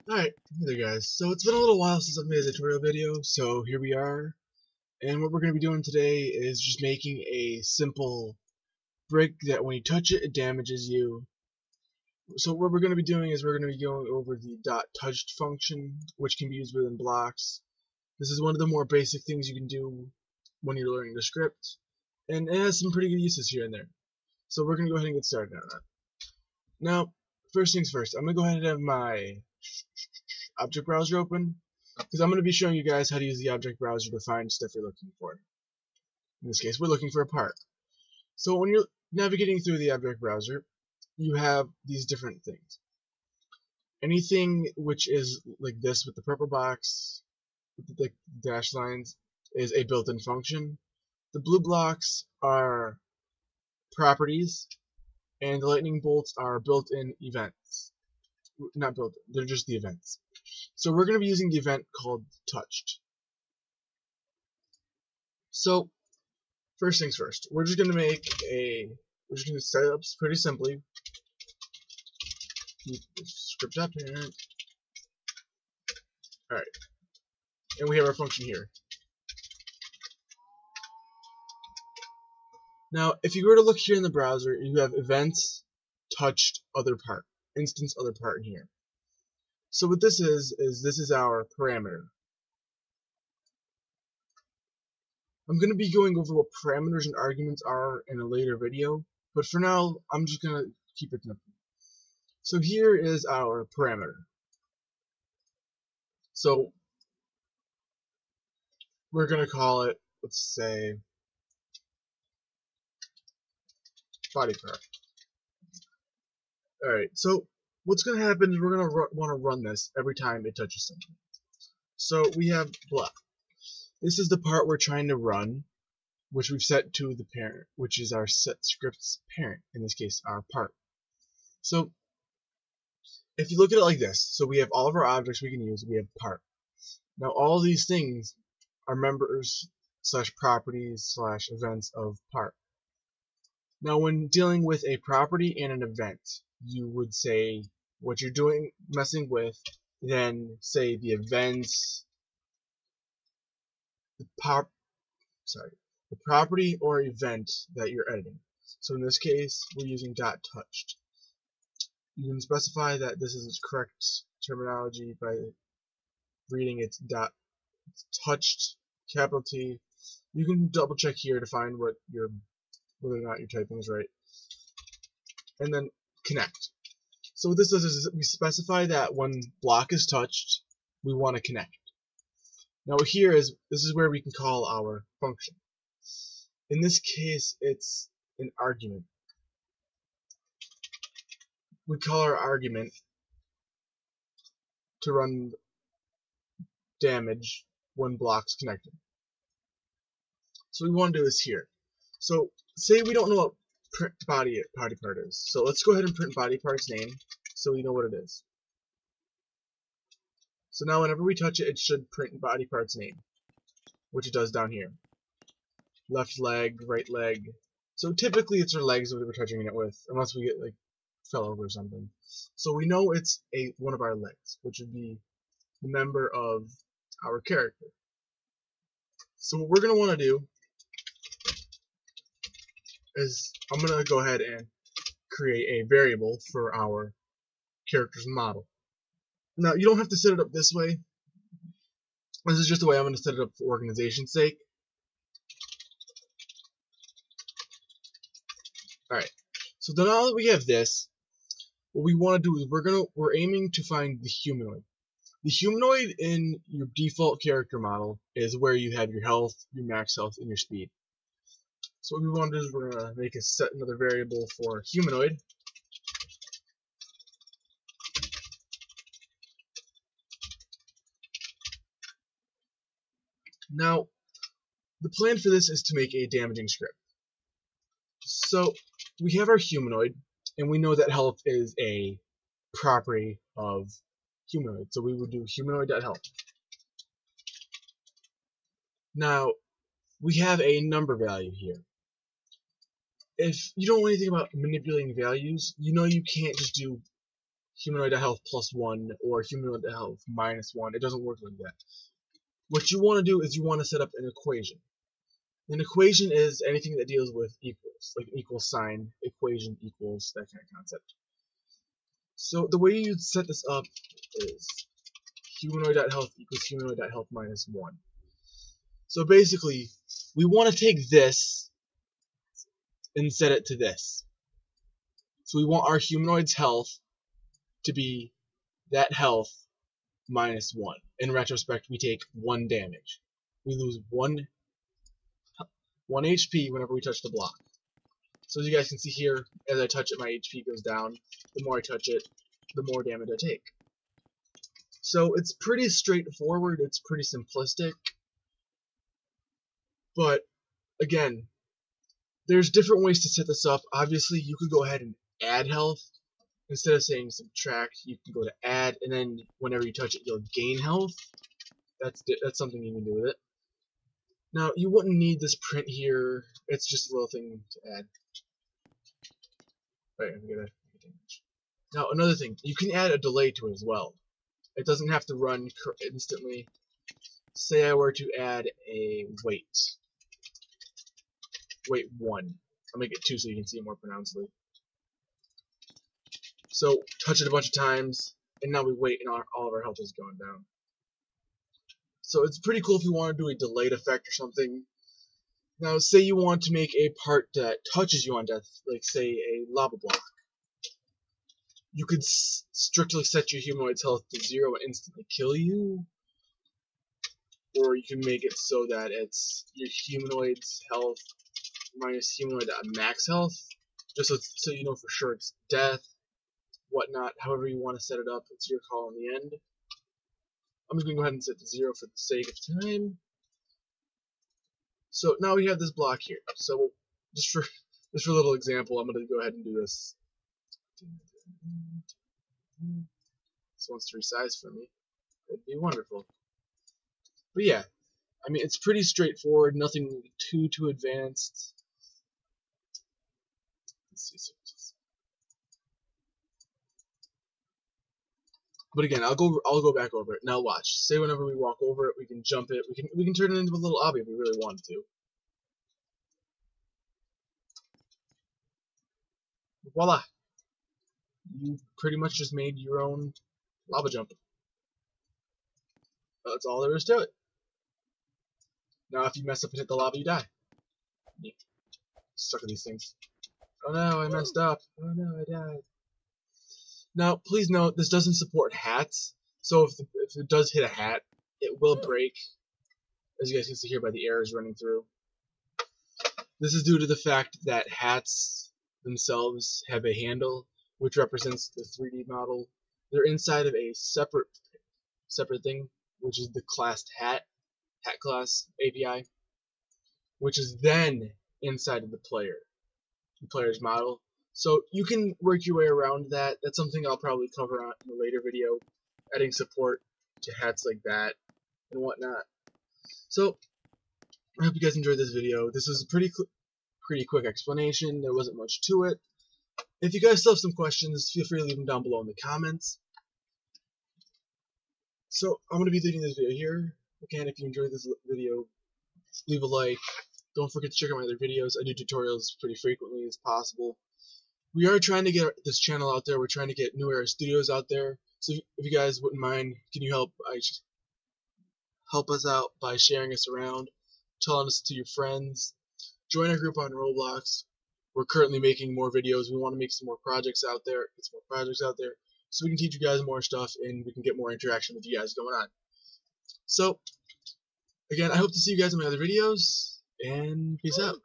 Alright, hey there guys. So it's been a little while since I've made a tutorial video, so here we are. And what we're going to be doing today is just making a simple brick that when you touch it, it damages you. So what we're going to be doing is we're going to be going over the .touched function, which can be used within blocks. This is one of the more basic things you can do when you're learning the script, and it has some pretty good uses here and there. So we're going to go ahead and get started on that. Now, first things first, I'm going to go ahead and have my object browser open, because I'm going to be showing you guys how to use the object browser to find stuff you're looking for. In this case, we're looking for a part. So when you're navigating through the object browser, you have these different things. Anything which is like this with the purple box, with the dash lines, is a built-in function. The blue blocks are properties, and the lightning bolts are built-in events. Not built-in, they're just the events. So we're going to be using the event called touched. So first things first, we're just going to set it up pretty simply. Keep the script up here. Alright, and we have our function here. Now if you were to look here in the browser, you have events, touched, other part, instance, other part in here. So what this is this is our parameter. I'm going to be going over what parameters and arguments are in a later video, but for now I'm just going to keep it simple. So here is our parameter. So we're going to call it, let's say, body part. Alright, so what's going to happen is we're going to want to run this every time it touches something. So we have blah. This is the part we're trying to run, which we've set to the parent, which is our set script's parent, in this case our part. So if you look at it like this, so we have all of our objects we can use, we have part. Now all these things are members / properties / events of part. Now when dealing with a property and an event, you would say what you're doing, messing with, then say the events, the property or event that you're editing. So in this case, we're using .touched. You can specify that this is its correct terminology by reading its .touched, capital T. You can double check here to find whether or not your typing is right. And then connect. So what this does is we specify that when block is touched, we want to connect. Now this is where we can call our function. In this case, it's an argument. We call our argument to run damage when blocks connected. So what we want to do is here. So say we don't know what print body part is. So let's go ahead and print body part's name so we know what it is. So now whenever we touch it, it should print body part's name, which it does down here. Left leg, right leg. So typically it's our legs that we're touching it with, unless we get like fell over or something. So we know it's one of our legs, which would be the member of our character. So what we're going to want to do is I'm going to go ahead and create a variable for our character's model. Now you don't have to set it up this way. This is just the way I'm going to set it up for organization's sake. Alright, so now that we have this, what we want to do is we're aiming to find the humanoid. The humanoid in your default character model is where you have your health, your max health, and your speed. So what we want to do is we're going to set another variable for humanoid. Now, the plan for this is to make a damaging script. So we have our humanoid, and we know that health is a property of humanoid. So we would do humanoid.health. Now, we have a number value here. If you don't know anything about manipulating values, you know you can't just do humanoid.health +1 or humanoid.health -1. It doesn't work like that. What you want to do is you want to set up an equation. An equation is anything that deals with equals, like an equal sign, equation equals, that kind of concept. So the way you set this up is humanoid.health equals humanoid.health -1. So basically, we want to take this and set it to this. So we want our humanoid's health to be that health -1. In retrospect, we take 1 damage. We lose 1 HP whenever we touch the block. So as you guys can see here, as I touch it, my HP goes down. The more I touch it, the more damage I take. So it's pretty straightforward, it's pretty simplistic. But again, there's different ways to set this up. Obviously, you could go ahead and add health. Instead of saying subtract, you can go to add, and then whenever you touch it, you'll gain health. That's something you can do with it. Now, you wouldn't need this print here. It's just a little thing to add. Right, I'm gonna make a damage. Now, another thing, you can add a delay to it as well. It doesn't have to run instantly. Say I were to add a weight 1. I'll make it 2 so you can see it more pronouncedly. So touch it a bunch of times, and now we wait, and all of our health is going down. So it's pretty cool if you want to do a delayed effect or something. Now, say you want to make a part that touches you on death, like say a lava block. You could strictly set your humanoid's health to 0 and instantly kill you. Or you can make it so that it's your humanoid's health minus humanoid at max health, just so you know for sure it's death, whatnot. However you want to set it up, it's your call in the end. I'm just going to go ahead and set to 0 for the sake of time. So now we have this block here. So just for a little example, I'm going to go ahead and do this. This wants to resize for me. That'd be wonderful. But yeah, I mean, it's pretty straightforward, nothing too advanced. Let's see. But again, I'll go back over it. Now watch. Say whenever we walk over it, we can jump it. We can turn it into a little obby if we really wanted to. Voila! You pretty much just made your own lava jump. That's all there is to it. Now if you mess up and hit the lava, you die. Yeah. Suck at these things. Oh no, I messed up. Oh no, I died. Now, please note, this doesn't support hats, so if it does hit a hat, it will break, as you guys can see here by the errors running through. This is due to the fact that hats themselves have a handle, which represents the 3D model. They're inside of a separate thing, which is the classed hat class API, which is then inside of the player's model. So you can work your way around that. That's something I'll probably cover on in a later video, adding support to hats like that and whatnot. So I hope you guys enjoyed this video. This was a pretty quick explanation. There wasn't much to it. If you guys still have some questions, feel free to leave them down below in the comments. So I'm going to be leaving this video here. Again, if you enjoyed this video, leave a like. Don't forget to check out my other videos. I do tutorials pretty frequently as possible. We are trying to get this channel out there. We're trying to get New Era Studios out there. So if you guys wouldn't mind, can you help us out by sharing us around, telling us to your friends, join our group on Roblox. We're currently making more videos. We want to make some more projects out there, so we can teach you guys more stuff and we can get more interaction with you guys going on. So again, I hope to see you guys in my other videos, and peace out.